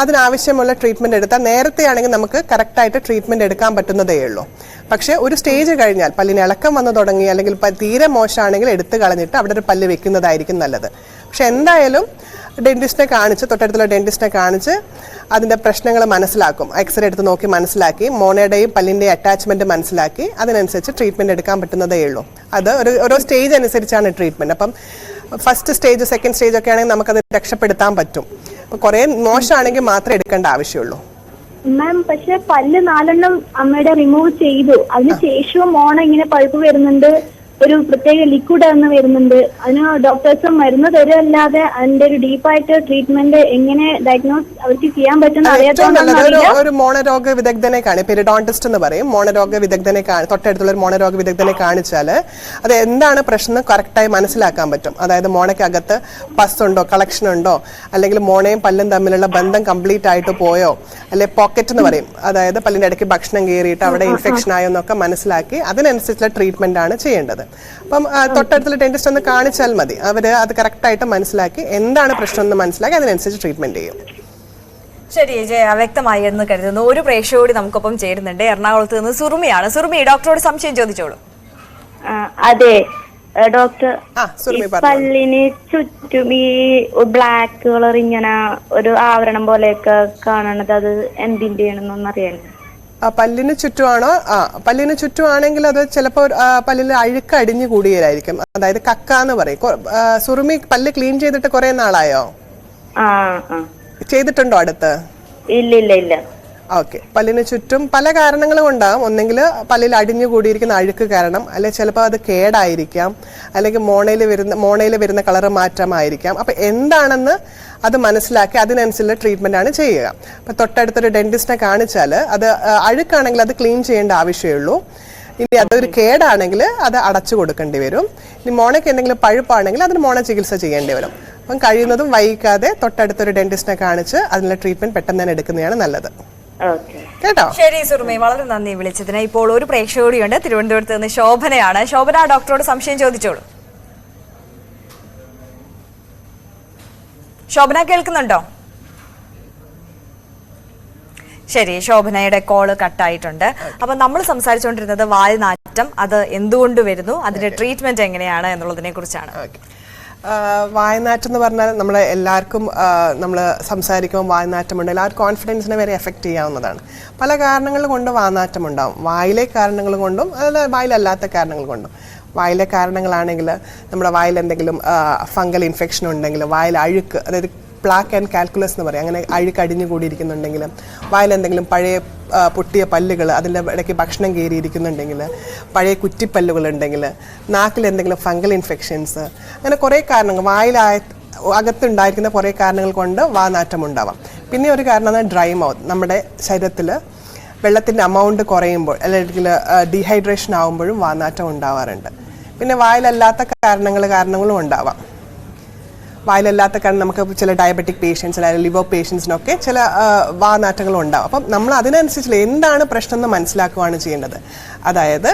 അതിനാവശ്യമുള്ള ട്രീറ്റ്മെൻറ്റ് എടുത്താൽ നേരത്തെ ആണെങ്കിൽ നമുക്ക് കറക്റ്റായിട്ട് ട്രീറ്റ്മെൻറ്റ് എടുക്കാൻ പറ്റുന്നതേ ഉള്ളൂ. പക്ഷേ ഒരു സ്റ്റേജ് കഴിഞ്ഞാൽ പല്ലിന് ഇളക്കം വന്നു തുടങ്ങി അല്ലെങ്കിൽ തീരെ മോശമാണെങ്കിൽ എടുത്തു കളഞ്ഞിട്ട് അവിടെ ഒരു പല്ല് വെക്കുന്നതായിരിക്കും നല്ലത്. പക്ഷെ എന്തായാലും ഡെന്റിസ്റ്റിനെ കാണിച്ച്, തൊട്ടടുത്തുള്ള ഡെന്റിസ്റ്റിനെ കാണിച്ച് അതിൻ്റെ പ്രശ്നങ്ങൾ മനസ്സിലാക്കും. എക്സ്റേ എടുത്ത് നോക്കി മനസ്സിലാക്കി മോണയുടെയും പല്ലിൻ്റെയും അറ്റാച്ച്മെൻറ്റ് മനസ്സിലാക്കി അതിനനുസരിച്ച് ട്രീറ്റ്മെൻറ്റ് എടുക്കാൻ പറ്റുന്നതേ ഉള്ളൂ. അത് ഓരോ സ്റ്റേജ് അനുസരിച്ചാണ് ട്രീറ്റ്മെൻറ്റ്. അപ്പം ഫസ്റ്റ് സ്റ്റേജ്, സെക്കൻഡ് സ്റ്റേജ് ഒക്കെ ആണെങ്കിൽ നമുക്കത് രക്ഷപ്പെടുത്താൻ പറ്റും. അപ്പോൾ കുറേ മോശമാണെങ്കിൽ മാത്രമേ എടുക്കേണ്ട ആവശ്യമുള്ളൂ. മാം, പക്ഷെ പല്ല് 4 അമ്മയുടെ റിമൂവ് ചെയ്തു. അതിനുശേഷവും മോണ ഇങ്ങനെ പഴുപ്പ് വരുന്നുണ്ട്. ഒരു പ്രത്യേക ലിക്വിഡ് വരുന്നുണ്ട്. അതിന് ഡോക്ടേഴ്സ് മരുന്ന് തരുമല്ലാതെ അതിന്റെ ഒരു ഡീപ്പായിട്ട് ട്രീറ്റ്മെന്റ് എങ്ങനെ ഡയഗ്നോസ് അവർക്ക് ചെയ്യാൻ പറ്റുന്ന ഒരു മോണരോഗ വിദഗ്ധനെ പെരിഡോണ്ടിസ്റ്റ് എന്ന് പറയും. മോണരോഗ വിദഗ്ധനെ തൊട്ടടുത്തുള്ള ഒരു മോണരോഗ വിദഗ്ധനെ കാണിച്ചാൽ അത് എന്താണ് പ്രശ്നം കറക്റ്റായി മനസ്സിലാക്കാൻ പറ്റും. അതായത് മോണയ്ക്കകത്ത് പസ് ഉണ്ടോ, കളക്ഷൻ ഉണ്ടോ, അല്ലെങ്കിൽ മോണയും പല്ലും തമ്മിലുള്ള ബന്ധം കംപ്ലീറ്റ് ആയിട്ട് പോയോ, അല്ലെങ്കിൽ പോക്കറ്റ് എന്ന് പറയും, അതായത് പല്ലിന്റെ ഇടയ്ക്ക് ഭക്ഷണം കയറിയിട്ട് അവിടെ ഇൻഫെക്ഷൻ ആയോ എന്നൊക്കെ മനസ്സിലാക്കി അതിനനുസരിച്ചുള്ള ട്രീറ്റ്മെന്റ് ആണ് ചെയ്യേണ്ടത്. അപ്പം തൊട്ടടുത്തുള്ള ഡെന്റിസ്റ്റ് ഒന്ന് കാണിച്ചാൽ മതി. അവര് അത് കറക്റ്റായിട്ട് മനസ്സിലാക്കി എന്താണ് പ്രശ്നം എന്ന് മനസ്സിലാക്കി അതിനനുസരിച്ച് ട്രീറ്റ്മെന്റ് ചെയ്യും. ശരി ജയ, വ്യക്തമായി എന്ന് കരുതുന്നു. ഒരു പ്രേക്ഷകോടി നമുക്കൊപ്പം ചേരുന്നുണ്ട്. എറണാകുളത്ത് നിന്ന് സുറുമിയാണ്. സുറുമി, ഡോക്ടറോട് സംശയം ചോദിച്ചോളൂ. അതെ ഡോക്ടർ, പല്ലിന് ചുറ്റും ഈ ബ്ലാക്ക് കളർ ഇങ്ങനെ ഒരു ആവരണം പോലെയൊക്കെ കാണണത് അത് എന്തിന്റെയാണെന്നൊന്നും അറിയാനില്ല. പല്ലിന് ചുറ്റുമാണോ? പല്ലിന് ചുറ്റുമാണെങ്കിൽ അത് ചിലപ്പോൾ പല്ലിൽ അഴുക്ക് അടിഞ്ഞു കൂടിയതായിരിക്കും. അതായത് കക്ക എന്ന് പറയും. സുറുമി പല്ല് ക്ലീൻ ചെയ്തിട്ട് കുറെ നാളായോ? ചെയ്തിട്ടുണ്ടോ അടുത്ത്? ഇല്ല. ഓക്കെ. പല്ലിന് ചുറ്റും പല കാരണങ്ങളും ഉണ്ടാകും. ഒന്നെങ്കിൽ പല്ലിൽ അടിഞ്ഞു കൂടിയിരിക്കുന്ന അഴുക്ക് കാരണം, അല്ലെങ്കിൽ ചിലപ്പോൾ അത് കേടായിരിക്കാം, അല്ലെങ്കിൽ മോണയിൽ വരുന്ന കളറ് മാറ്റമായിരിക്കാം. അപ്പം എന്താണെന്ന് അത് മനസ്സിലാക്കി അതിനനുസരിച്ചുള്ള ട്രീറ്റ്മെന്റ് ആണ് ചെയ്യുക. അപ്പം തൊട്ടടുത്തൊരു ഡെന്റിസ്റ്റിനെ കാണിച്ചാൽ അത് അഴുക്കാണെങ്കിൽ അത് ക്ലീൻ ചെയ്യേണ്ട ആവശ്യമുള്ളൂ. ഇനി അതൊരു കേടാണെങ്കിൽ അത് അടച്ചു കൊടുക്കേണ്ടി വരും. ഇനി മോണയ്ക്ക് എന്തെങ്കിലും പഴുപ്പാണെങ്കിൽ അതിന് മോണ ചികിത്സ ചെയ്യേണ്ടി വരും. അപ്പം കഴിയുന്നതും വൈകാതെ തൊട്ടടുത്തൊരു ഡെന്റിസ്റ്റിനെ കാണിച്ച് അതിനുള്ള ട്രീറ്റ്മെന്റ് പെട്ടെന്ന് തന്നെ എടുക്കുന്നതാണ് നല്ലത്. കേട്ടോ? ശരി സുറുമി, വളരെ നന്ദി വിളിച്ചതിന്. ഇപ്പോൾ ഒരു പ്രേക്ഷകോടിയുണ്ട്. തിരുവനന്തപുരത്ത് നിന്ന് ശോഭനയാണ്. ശോഭന, ഡോക്ടറോട് സംശയം ചോദിച്ചോളൂ. ശോഭന കേൾക്കുന്നുണ്ടോ? ശരി, ശോഭനയുടെ കോള് കട്ടായിട്ടുണ്ട്. അപ്പൊ നമ്മൾ സംസാരിച്ചുകൊണ്ടിരുന്നത് വാൽനാറ്റം, അത് എന്തുകൊണ്ട് വരുന്നു, അതിന്റെ ട്രീറ്റ്മെന്റ് എങ്ങനെയാണ് എന്നുള്ളതിനെ കുറിച്ചാണ്. വായനാറ്റം എന്ന് പറഞ്ഞാൽ നമ്മളെ എല്ലാവർക്കും നമ്മൾ സംസാരിക്കുമ്പോൾ വായനാറ്റമുണ്ട്. എല്ലാവരും കോൺഫിഡൻസിനെ വരെ എഫക്റ്റ് ചെയ്യാവുന്നതാണ്. പല കാരണങ്ങൾ കൊണ്ട് വായനാറ്റം ഉണ്ടാവും. വായിലെ കാരണങ്ങൾ കൊണ്ടും അതായത് വായിലല്ലാത്ത കാരണങ്ങൾ കൊണ്ടും. വായിലെ കാരണങ്ങളാണെങ്കിൽ നമ്മുടെ വായിൽ എന്തെങ്കിലും ഫംഗൽ ഇൻഫെക്ഷൻ ഉണ്ടെങ്കിൽ, വായിൽ അഴുക്ക്, അതായത് പ്ലാക്ക് ആൻഡ് കാൽക്കുലസ് എന്ന് പറയും, അങ്ങനെ അഴുക്ക് അടിഞ്ഞു കൂടിയിരിക്കുന്നുണ്ടെങ്കിൽ, വായിൽ എന്തെങ്കിലും പഴയ പൊട്ടിയ പല്ലുകൾ, അതിൻ്റെ ഇടയ്ക്ക് ഭക്ഷണം കയറിയിരിക്കുന്നുണ്ടെങ്കിൽ, പഴയ കുറ്റിപ്പല്ലുകളുണ്ടെങ്കിൽ, നാക്കിൽ എന്തെങ്കിലും ഫംഗൽ ഇൻഫെക്ഷൻസ്, അങ്ങനെ കുറേ കാരണങ്ങൾ അകത്തുണ്ടായിരിക്കുന്ന കുറേ കാരണങ്ങൾ കൊണ്ട് വാനാറ്റം ഉണ്ടാവാം. പിന്നെ ഒരു കാരണമാണ് ഡ്രൈ മൗത്ത്. നമ്മുടെ ശരീരത്തിൽ വെള്ളത്തിൻ്റെ അമൗണ്ട് കുറയുമ്പോൾ അല്ലെങ്കിൽ ഡീഹൈഡ്രേഷൻ ആകുമ്പോഴും വാനാറ്റം ഉണ്ടാവാറുണ്ട്. പിന്നെ വായിലല്ലാത്ത കാരണങ്ങളും ഉണ്ടാവാം. വായിലല്ലാത്ത കാരണം നമുക്ക് ചില ഡയബറ്റിക് പേഷ്യൻസ് അല്ലെങ്കിൽ ലിവർ പേഷ്യൻസിനൊക്കെ ചില വാനാറ്റങ്ങളും ഉണ്ടാവും. അപ്പം നമ്മൾ അതിനനുസരിച്ചുള്ള എന്താണ് പ്രശ്നം എന്ന് മനസ്സിലാക്കുകയാണ് ചെയ്യേണ്ടത്. അതായത്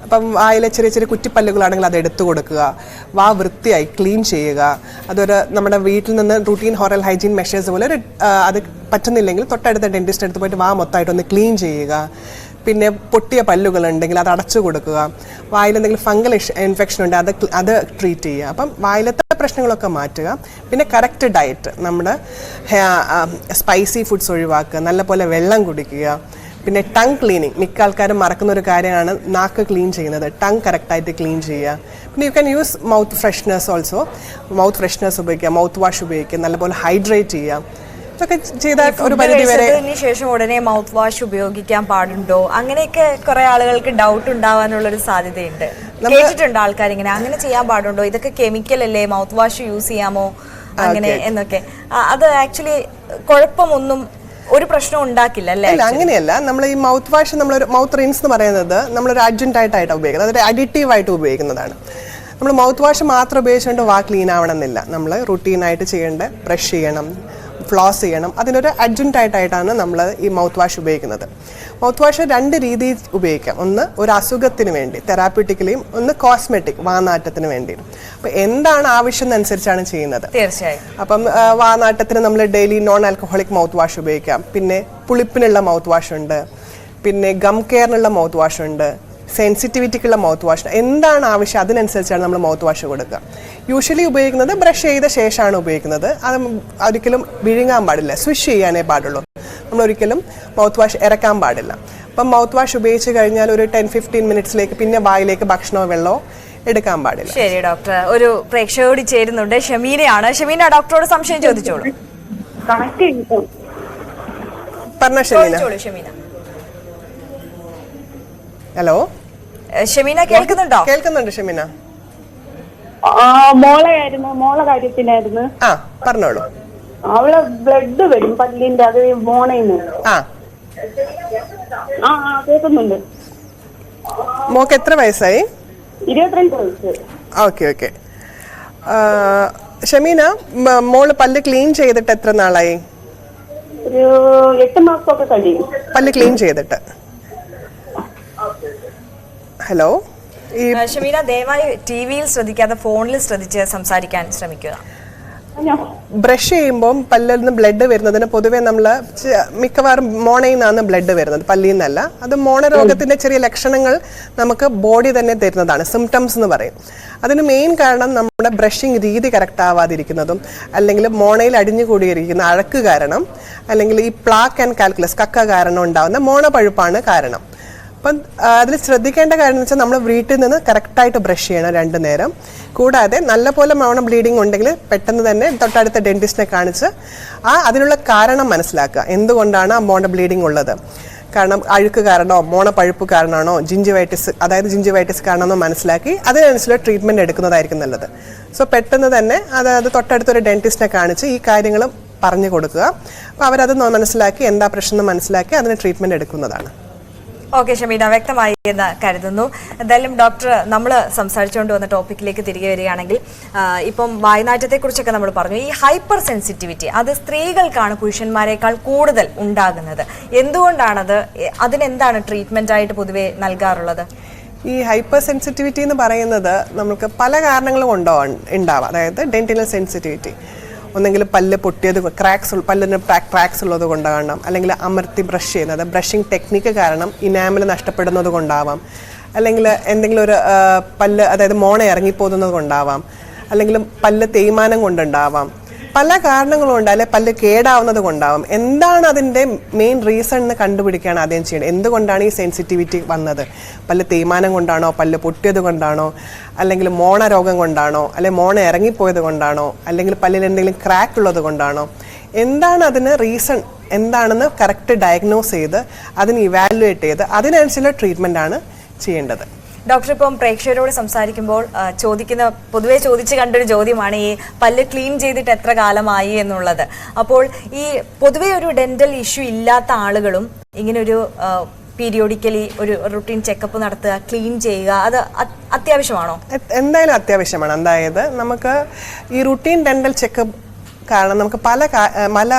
അപ്പം വായിലെ ചെറിയ ചെറിയ കുറ്റിപ്പല്ലുകളാണെങ്കിൽ അത് എടുത്തു കൊടുക്കുക, വാ വൃത്തിയായി ക്ലീൻ ചെയ്യുക. അതൊരു നമ്മുടെ വീട്ടിൽ നിന്ന് റൂട്ടീൻ ഓറൽ ഹൈജീൻ മെഷേഴ്സ് പോലെ അത് പറ്റുന്നില്ലെങ്കിൽ തൊട്ടടുത്ത ഡെന്റിസ്റ്റ് അടുത്ത് പോയിട്ട് വാ മൊത്തമായിട്ടൊന്ന് ക്ലീൻ ചെയ്യുക. പിന്നെ പൊട്ടിയ പല്ലുകളുണ്ടെങ്കിൽ അത് അടച്ചു കൊടുക്കുക. വായിലെന്തെങ്കിലും ഫംഗൽ ഇൻഫെക്ഷൻ ഉണ്ടെങ്കിൽ അത് ട്രീറ്റ് ചെയ്യുക. അപ്പം വായിലത്തെ പ്രശ്നങ്ങളൊക്കെ മാറ്റുക. പിന്നെ കറക്റ്റ് ഡയറ്റ്, നമ്മുടെ സ്പൈസി ഫുഡ്സ് ഒഴിവാക്കുക, നല്ലപോലെ വെള്ളം കുടിക്കുക. പിന്നെ ടങ് ക്ലീനിങ്, മിക്ക ആൾക്കാരും മറക്കുന്ന ഒരു കാര്യമാണ് നാക്ക് ക്ലീൻ ചെയ്യുന്നത്. ടങ് കറക്റ്റായിട്ട് ക്ലീൻ ചെയ്യുക. പിന്നെ you can use mouth fresheners also. Mouth fresheners ഉപയോഗിക്കുക, മൗത്ത് വാഷ് ഉപയോഗിക്കുക, നല്ലപോലെ ഹൈഡ്രേറ്റ് ചെയ്യുക. ഇതൊക്കെ ചെയ്താൽ ഒരു പരിധി വരെ ശേഷം ഉടനെ മൗത്ത് വാഷ് ഉപയോഗിക്കാൻ പാടുണ്ടോ, അങ്ങനെയൊക്കെ കുറെ ആളുകൾക്ക് ഡൗട്ട് ഉണ്ടാവാനുള്ള ഒരു സാധ്യതയുണ്ട്. കേട്ടിട്ടുണ്ട് ആൾക്കാർ ഇങ്ങനെ അങ്ങനെ ചെയ്യാൻ പാടുണ്ടോ, ഇതൊക്കെ കെമിക്കൽ അല്ലേ, മൗത്ത് വാഷ് യൂസ് ചെയ്യാമോ അങ്ങനെ എന്നൊക്കെ. അത് ആക്ച്വലി കുഴപ്പമൊന്നും ഒരു പ്രശ്നം ഉണ്ടാക്കില്ല അല്ലേ? അങ്ങനെയല്ല. നമ്മൾ ഈ മൗത്ത് വാഷ്, നമ്മളൊരു മൗത്ത് റിൻസ് എന്ന് പറയുന്നത് നമ്മളൊരു അഡ്ജന്റായിട്ടാണ് ഉപയോഗിക്കുന്നത്, അതൊരു അഡിറ്റീവായിട്ട് ഉപയോഗിക്കുന്നതാണ്. നമ്മൾ മൗത്ത് വാഷ് മാത്രം ഉപയോഗിച്ചുകൊണ്ട് വാ ക്ലീൻ ആവണമെന്നില്ല. നമ്മൾ റുട്ടീനായിട്ട് ചെയ്യേണ്ട ബ്രഷ് ചെയ്യണം, ഫ്ലോസ് ചെയ്യണം. അതിനൊരു അഡ്ജന്റായിട്ടാണ് നമ്മൾ ഈ മൗത്ത് വാഷ് ഉപയോഗിക്കുന്നത്. മൗത്ത് വാഷ് 2 രീതിയിൽ ഉപയോഗിക്കാം. ഒന്ന് ഒരു അസുഖത്തിന് വേണ്ടി തെറാപ്യൂട്ടിക്കലിയും, ഒന്ന് കോസ്മെറ്റിക് വാനാട്ടത്തിന് വേണ്ടിയും. അപ്പം എന്താണ് ആവശ്യം അനുസരിച്ചാണ് ചെയ്യുന്നത്. തീർച്ചയായും. അപ്പം വാനാട്ടത്തിന് നമ്മൾ daily non alcoholic mouth wash ഉപയോഗിക്കാം. പിന്നെ പുളിപ്പിനുള്ള മൗത്ത് വാഷ് ഉണ്ട്, പിന്നെ ഗം കെയറിനുള്ള മൗത്ത് വാഷ് ഉണ്ട്, സെൻസിറ്റിവിറ്റിക്കുള്ള മൗത്ത് വാഷ്. എന്താണ് ആവശ്യം അതിനനുസരിച്ചാണ് നമ്മൾ മൗത്ത് വാഷ് കൊടുക്കുക. യൂഷ്വലി ഉപയോഗിക്കുന്നത് ബ്രഷ് ചെയ്ത ശേഷമാണ് ഉപയോഗിക്കുന്നത്. അത് ഒരിക്കലും വിഴുങ്ങാൻ പാടില്ല, സ്വിഷ് ചെയ്യാനേ പാടുള്ളൂ. നമ്മളൊരിക്കലും മൗത്ത് വാഷ് ഇറക്കാൻ പാടില്ല. അപ്പം മൗത്ത് വാഷ് ഉപയോഗിച്ച് കഴിഞ്ഞാൽ ഒരു 10-15 മിനിറ്റ്സിലേക്ക് പിന്നെ വായിലേക്ക് ഭക്ഷണമോ വെള്ളമോ എടുക്കാൻ പാടില്ല. ശരി ഡോക്ടർ, ഒരു പ്രേക്ഷകരോട് ചേരുന്നുണ്ട്. ഷമീനയാണ്. ഷമീന, ഡോക്ടറോട് സംശയം ചോദിച്ചോളൂ. പറഞ്ഞ ഷമീന. ഹലോ ഷമീന, കേൾക്കുന്നുണ്ടോ? കേൾക്കുന്നുണ്ട് ഷമീന. മോളെ കാര്യത്തിനായിരുന്നു. ആ പറഞ്ഞോളൂ. അവള് ബ്ലഡ് വരും പല്ലിന്റെ, അത് മോണയിന്ന്. കേൾക്കുന്നുണ്ട്. മോക്ക് എത്ര വയസ്സായി? 22 വയസ്സ്. ഓക്കെ. ഷമീന, മോള് പല്ല് ക്ലീൻ ചെയ്തിട്ട് എത്ര നാളായി? ഒരു 8 മാസമൊക്കെ കഴിയും പല്ല് ക്ലീൻ ചെയ്തിട്ട്. ഹലോ ഷമീന, ദയവായി ടിവിയിൽ ശ്രദ്ധിക്കാതെ ഫോണിൽ ശ്രദ്ധിച്ച് സംസാരിക്കാൻ ശ്രമിക്കുക. ബ്രഷ് ചെയ്യുമ്പോൾ പല്ലിൽ നിന്ന് ബ്ലഡ് വരുന്നതിന് പൊതുവേ നമ്മൾ മിക്കവാറും മോണയിൽ നിന്നാണ് ബ്ലഡ് വരുന്നത്, പല്ലിൽ നിന്നല്ല. അത് മോണരോഗത്തിന്റെ ചെറിയ ലക്ഷണങ്ങൾ നമുക്ക് ബോഡി തന്നെ തരുന്നതാണ്, സിംറ്റംസ് എന്ന് പറയും. അതിന് മെയിൻ കാരണം നമ്മുടെ ബ്രഷിങ് രീതി കറക്റ്റ് ആവാതിരിക്കുന്നതും, അല്ലെങ്കിൽ മോണയിൽ അടിഞ്ഞുകൂടിയിരിക്കുന്ന അഴക്ക് കാരണം, അല്ലെങ്കിൽ ഈ പ്ലാക്ക് ആൻഡ് കാൽക്കുലസ് കക്ക കാരണം ഉണ്ടാകുന്ന മോണപ്പഴുപ്പാണ് കാരണം. അപ്പം അതിൽ ശ്രദ്ധിക്കേണ്ട കാര്യം എന്ന് വെച്ചാൽ നമ്മൾ വീട്ടിൽ നിന്ന് കറക്റ്റായിട്ട് ബ്രഷ് ചെയ്യണം 2 നേരം. കൂടാതെ നല്ലപോലെ മോണ ബ്ലീഡിങ് ഉണ്ടെങ്കിൽ പെട്ടെന്ന് തന്നെ തൊട്ടടുത്ത ഡെന്റിസ്റ്റിനെ കാണിച്ച് അതിനുള്ള കാരണം മനസ്സിലാക്കുക. എന്തുകൊണ്ടാണ് ആ മോണ ബ്ലീഡിങ് ഉള്ളത്? കാരണം അഴുക്ക് കാരണമോ മോണപ്പഴുപ്പ് കാരണമാണോ, ജിഞ്ചിവൈറ്റിസ് കാരണമെന്നോ മനസ്സിലാക്കി അതിനനുസരിച്ചുള്ള ട്രീറ്റ്മെൻറ്റ് എടുക്കുന്നതായിരിക്കും നല്ലത്. സോ പെട്ടെന്ന് തന്നെ അത് തൊട്ടടുത്തൊരു ഡെന്റിസ്റ്റിനെ കാണിച്ച് ഈ കാര്യങ്ങൾ പറഞ്ഞു കൊടുക്കുക. അപ്പോൾ അവരത് മനസ്സിലാക്കി എന്താ പ്രശ്നം എന്ന് മനസ്സിലാക്കി അതിന് ട്രീറ്റ്മെൻറ്റ് എടുക്കുന്നതാണ്. ഓക്കെ ഷമീന, വ്യക്തമായി എന്ന് കരുതുന്നു. എന്തായാലും ഡോക്ടർ, നമ്മൾ സംസാരിച്ചുകൊണ്ട് വന്ന ടോപ്പിക്കിലേക്ക് തിരികെ വരികയാണെങ്കിൽ, ഇപ്പം വായ്നാറ്റത്തെക്കുറിച്ചൊക്കെ നമ്മൾ പറഞ്ഞു. ഈ ഹൈപ്പർ സെൻസിറ്റിവിറ്റി അത് സ്ത്രീകൾക്കാണ് പുരുഷന്മാരെക്കാൾ കൂടുതൽ ഉണ്ടാകുന്നത്. എന്തുകൊണ്ടാണത്? അതിനെന്താണ് ട്രീറ്റ്മെന്റ് ആയിട്ട് പൊതുവെ നൽകാറുള്ളത്? ഈ ഹൈപ്പർ സെൻസിറ്റിവിറ്റി എന്ന് പറയുന്നത് നമുക്ക് പല കാരണങ്ങളും ഉണ്ടാവാം. അതായത് ഡെന്റിനൽ സെൻസിറ്റിവിറ്റി, ഒന്നെങ്കിൽ പല്ല് പൊട്ടിയത്, പല്ലിന് ക്രാക്സ് ഉള്ളത് കൊണ്ടാകാം, അല്ലെങ്കിൽ അമർത്തി ബ്രഷ് ചെയ്യുന്നത്, ബ്രഷിംഗ് ടെക്നിക്ക് കാരണം ഇനാമൽ നഷ്ടപ്പെടുന്നത് കൊണ്ടാവാം, അല്ലെങ്കിൽ എന്തെങ്കിലും ഒരു പല്ല്, അതായത് മോണ ഇറങ്ങിപ്പോകുന്നത് കൊണ്ടാവാം, അല്ലെങ്കിൽ പല്ല് തേയ്മാനം കൊണ്ടുണ്ടാവാം. പല കാരണങ്ങളുണ്ട്. അല്ലെ പല്ല് കേടാവുന്നത് കൊണ്ടാവും. എന്താണ് അതിൻ്റെ മെയിൻ റീസൺ എന്ന് കണ്ടുപിടിക്കുകയാണ് ആദ്യം ചെയ്യേണ്ടത്. എന്തുകൊണ്ടാണ് ഈ സെൻസിറ്റിവിറ്റി വന്നത്? പല്ല് തേയ്മാനം കൊണ്ടാണോ, പല്ല് പൊട്ടിയത് കൊണ്ടാണോ, അല്ലെങ്കിൽ മോണ രോഗം കൊണ്ടാണോ, അല്ലെങ്കിൽ മോണ ഇറങ്ങിപ്പോയത് കൊണ്ടാണോ, അല്ലെങ്കിൽ പല്ലിൽ എന്തെങ്കിലും ക്രാക്ക് ഉള്ളത് കൊണ്ടാണോ? എന്താണ് അതിന് റീസൺ എന്താണെന്ന് കറക്റ്റ് ഡയഗ്നോസ് ചെയ്ത് അതിന് ഇവാലുവേറ്റ് ചെയ്ത് അതിനനുസരിച്ചുള്ള ട്രീറ്റ്മെൻ്റ് ആണ് ചെയ്യേണ്ടത്. ഡോക്ടർ ഇപ്പം പ്രേക്ഷകരോട് സംസാരിക്കുമ്പോൾ പൊതുവെ ചോദിച്ചു കണ്ടൊരു ചോദ്യമാണ് ഈ പല്ല് ക്ലീൻ ചെയ്തിട്ട് എത്ര കാലമായി എന്നുള്ളത്. അപ്പോൾ ഈ പൊതുവെ ഒരു ഡെന്റൽ ഇഷ്യൂ ഇല്ലാത്ത ആളുകളും ഇങ്ങനൊരു പീരിയോഡിക്കലി ഒരു റുട്ടീൻ ചെക്കപ്പ് നടത്തുക, ക്ലീൻ ചെയ്യുക, അത് അത്യാവശ്യമാണോ? എന്തായാലും അത്യാവശ്യമാണ്. അതായത് നമുക്ക് ഈ റുട്ടീൻ ഡെന്റൽ ചെക്കപ്പ് കാരണം നമുക്ക് പല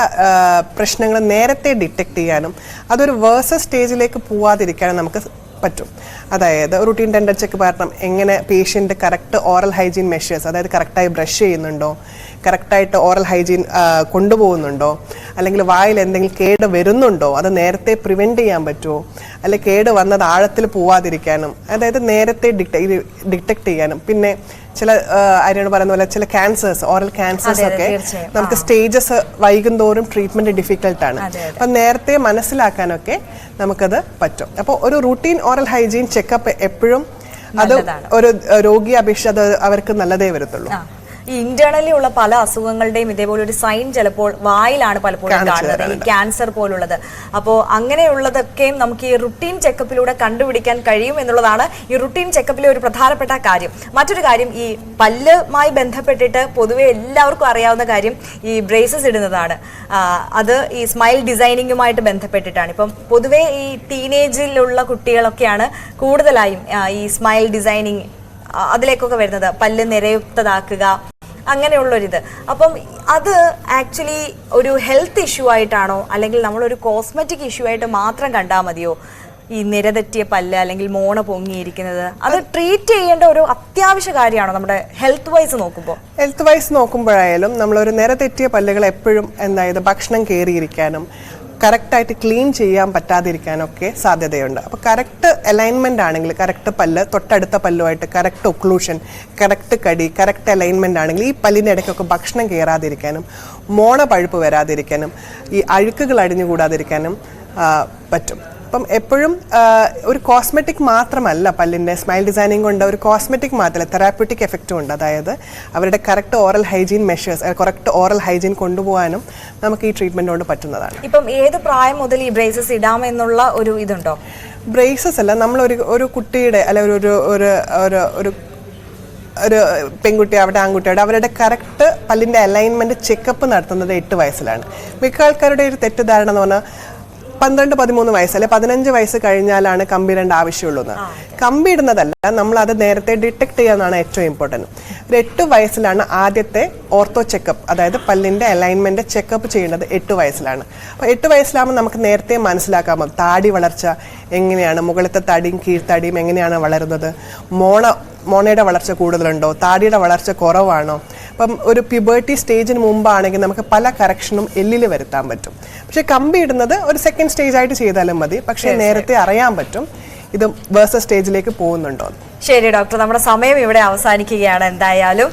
പ്രശ്നങ്ങളും നേരത്തെ ഡിറ്റക്ട് ചെയ്യാനും അതൊരു വേഴ്സസ് സ്റ്റേജിലേക്ക് പോവാതിരിക്കാനും നമുക്ക് പറ്റും. അതായത് റുട്ടീൻ ഡെന്റൽ ചെക്ക് കാരണം എങ്ങനെ patient correct oral hygiene measures, അതായത് കറക്റ്റായി ബ്രഷ് ചെയ്യുന്നുണ്ടോ, കറക്റ്റായിട്ട് ഓറൽ ഹൈജീൻ കൊണ്ടുപോകുന്നുണ്ടോ, അല്ലെങ്കിൽ വായിൽ എന്തെങ്കിലും കേട് വരുന്നുണ്ടോ, അത് നേരത്തെ പ്രിവെൻറ്റ് ചെയ്യാൻ പറ്റുമോ, അല്ലെങ്കിൽ കേട് വന്നത് ആഴത്തിൽ പോവാതിരിക്കാനും, അതായത് നേരത്തെ ഡിറ്റക്ട് ചെയ്യാനും. പിന്നെ ചില ആര്യാണ് പറയുന്ന പോലെ ചില ക്യാൻസേഴ്സ്, ഓറൽ ക്യാൻസേഴ്സ് ഒക്കെ നമുക്ക് സ്റ്റേജസ് വൈകുന്തോറും ട്രീറ്റ്മെന്റ് ഡിഫിക്കൽട്ടാണ്. അപ്പം നേരത്തെ മനസ്സിലാക്കാനൊക്കെ നമുക്കത് പറ്റും. അപ്പോൾ ഒരു റൂട്ടീൻ ഓറൽ ഹൈജീൻ ചെക്കപ്പ് എപ്പോഴും അത് ഒരു രോഗിയെ അപേക്ഷിച്ച് അത് അവർക്ക് നല്ലതേ വരത്തുള്ളൂ. ഈ ഇന്റേണലി ഉള്ള പല അസുഖങ്ങളുടെയും ഇതേപോലെ ഒരു സൈൻ ചിലപ്പോൾ വായിലാണ് പലപ്പോഴും കാണുന്നത്, ഈ ക്യാൻസർ പോലുള്ളത്. അപ്പോൾ അങ്ങനെയുള്ളതൊക്കെയും നമുക്ക് ഈ റുട്ടീൻ ചെക്കപ്പിലൂടെ കണ്ടുപിടിക്കാൻ കഴിയും എന്നുള്ളതാണ് ഈ റുട്ടീൻ ചെക്കപ്പിലെ ഒരു പ്രധാനപ്പെട്ട കാര്യം. മറ്റൊരു കാര്യം, ഈ പല്ലുമായി ബന്ധപ്പെട്ടിട്ട് പൊതുവെ എല്ലാവർക്കും അറിയാവുന്ന കാര്യം ഈ ബ്രേസസ് ഇടുന്നതാണ്. അത് ഈ സ്മൈൽ ഡിസൈനിങ്ങുമായിട്ട് ബന്ധപ്പെട്ടിട്ടാണ്. ഇപ്പം പൊതുവെ ഈ ടീനേജിലുള്ള കുട്ടികളൊക്കെയാണ് കൂടുതലായും ഈ സ്മൈൽ ഡിസൈനിങ് അതിലേക്കൊക്കെ വരുന്നത്, പല്ല് നിരയുക്തതാക്കുക, അങ്ങനെയുള്ളൊരിത്. അപ്പം അത് ആക്ച്വലി ഒരു ഹെൽത്ത് ഇഷ്യൂ ആയിട്ടാണോ, അല്ലെങ്കിൽ നമ്മളൊരു കോസ്മെറ്റിക് ഇഷ്യൂ ആയിട്ട് മാത്രം കണ്ടാൽ മതിയോ? ഈ നിരതെറ്റിയ പല്ല് അല്ലെങ്കിൽ മോണ പൊങ്ങിയിരിക്കുന്നത് അത് ട്രീറ്റ് ചെയ്യേണ്ട ഒരു അത്യാവശ്യ കാര്യമാണോ നമ്മുടെ ഹെൽത്ത് വൈസ് നോക്കുമ്പോൾ? ഹെൽത്ത് വൈസ് നോക്കുമ്പോഴായാലും നമ്മളൊരു നിരതെറ്റിയ പല്ലുകൾ എപ്പോഴും എന്തായത് ഭക്ഷണം കയറിയിരിക്കാനും കറക്റ്റായിട്ട് ക്ലീൻ ചെയ്യാൻ പറ്റാതിരിക്കാനൊക്കെ സാധ്യതയുണ്ട്. അപ്പോൾ കറക്റ്റ് അലൈൻമെൻ്റ് ആണെങ്കിൽ, കറക്റ്റ് പല്ല് തൊട്ടടുത്ത പല്ലുമായിട്ട് കറക്റ്റ് ഒക്ലൂഷൻ, കറക്റ്റ് കടി, കറക്റ്റ് അലൈൻമെൻ്റ് ആണെങ്കിൽ ഈ പല്ലിൻ്റെ ഇടയ്ക്കൊക്കെ ഭക്ഷണം കയറാതിരിക്കാനും മോണ പഴുപ്പ് വരാതിരിക്കാനും ഈ അഴുക്കുകൾ അടിഞ്ഞുകൂടാതിരിക്കാനും പറ്റും. അപ്പം എപ്പോഴും ഒരു കോസ്മെറ്റിക് മാത്രമല്ല പല്ലിൻ്റെ സ്മൈൽ ഡിസൈനിങ് കൊണ്ട് ഒരു കോസ്മെറ്റിക് മാത്രമല്ല, തെറാപ്യൂട്ടിക് എഫക്റ്റും ഉണ്ട്. അതായത് അവരുടെ correct oral hygiene measures, correct oral hygiene കൊണ്ടുപോകാനും നമുക്ക് ഈ ട്രീറ്റ്മെന്റ് കൊണ്ട് പറ്റുന്നതാണ്. ഇപ്പം ഏത് പ്രായം മുതൽ ഈ ബ്രേസസ് ഇടാമെന്നുള്ള ഒരു ഇതുണ്ടോ? ബ്രേസസ് അല്ല, നമ്മൾ ഒരു കുട്ടിയുടെ അല്ല ഒരു ഒരു ഒരു ഒരു പെൺകുട്ടി അവിടെ ആൺകുട്ടിയുടെ അവരുടെ കറക്റ്റ് പല്ലിൻ്റെ അലൈൻമെൻറ്റ് ചെക്കപ്പ് നടത്തുന്നത് 8 വയസ്സിലാണ്. മിക്ക ആൾക്കാരുടെ ഒരു തെറ്റിദ്ധാരണ എന്ന് പറഞ്ഞാൽ 12-13 വയസ്സ് അല്ലെ 15 വയസ്സ് കഴിഞ്ഞാലാണ് കമ്പി ഇടേണ്ട ആവശ്യമുള്ളൂ. കമ്പി ഇടുന്നതല്ല, നമ്മൾ അത് നേരത്തെ ഡിറ്റക്ട് ചെയ്യാനാണ് ഏറ്റവും ഇമ്പോർട്ടൻറ്റ്. ഒരു 8 വയസ്സിലാണ് ആദ്യത്തെ ഓർത്തോ ചെക്കപ്പ്, അതായത് പല്ലിൻ്റെ അലൈൻമെൻറ്റ് ചെക്കപ്പ് ചെയ്യേണ്ടത് 8 വയസ്സിലാണ്. അപ്പോൾ 8 വയസ്സിലാകുമ്പോൾ നമുക്ക് നേരത്തെ മനസ്സിലാക്കാമോ താടി വളർച്ച എങ്ങനെയാണ്, മുകളിലത്തെ തടിയും കീഴ്ത്തടിയും എങ്ങനെയാണ് വളരുന്നത്, മോണയുടെ വളർച്ച കൂടുതലുണ്ടോ, താടിയുടെ വളർച്ച കുറവാണോ. അപ്പം ഒരു പ്യൂബേർട്ടി സ്റ്റേജിന് മുമ്പാണെങ്കിൽ നമുക്ക് പല കറക്ഷനും എല്ലിൽ വരുത്താൻ പറ്റും. പക്ഷെ കമ്പി ഇടുന്നത് ഒരു സെക്കൻഡ് സ്റ്റേജ് ആയിട്ട് ചെയ്താലും മതി. പക്ഷേ നേരത്തെ അറിയാൻ പറ്റും ഇത് വേഴ്സസ് സ്റ്റേജിലേക്ക് പോകുന്നുണ്ടോ. ശരി ഡോക്ടർ, നമ്മുടെ സമയം ഇവിടെ അവസാനിക്കുകയാണ്. എന്തായാലും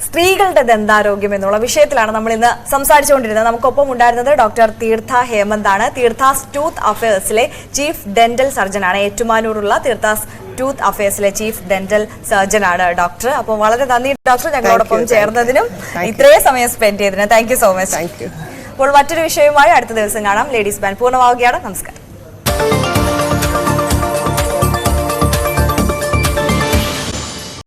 സ്ത്രീകളുടെ ദന്താരോഗ്യം എന്നുള്ള വിഷയത്തിലാണ് നമ്മൾ ഇന്ന് സംസാരിച്ചുകൊണ്ടിരുന്നത്. നമുക്കൊപ്പം ഉണ്ടായിരുന്നത് ഡോക്ടർ തീർത്ഥ ഹേമന്ത് ആണ്. തീർത്ഥാസ് ടൂത്ത് അഫയേഴ്സിലെ ചീഫ് ഡെന്റൽ സർജനാണ്. ഏറ്റുമാനൂരുള്ള തീർത്ഥാസ് ടൂത്ത് അഫയേഴ്സിലെ ചീഫ് ഡെന്റൽ സർജൻ ആണ് ഡോക്ടർ. അപ്പോൾ വളരെ നന്ദി ഡോക്ടർ, ഞങ്ങളോടൊപ്പം ചേർന്നതിനും ഇത്രയും സമയം സ്പെൻഡ് ചെയ്തതിനും. Thank you so much. Thank you. അപ്പോൾ മറ്റൊരു വിഷയവുമായി അടുത്ത ദിവസം കാണാം. ലേഡീസ് ബാൻഡ് പൂർണ്ണമാവുകയാണ്. നമസ്കാരം.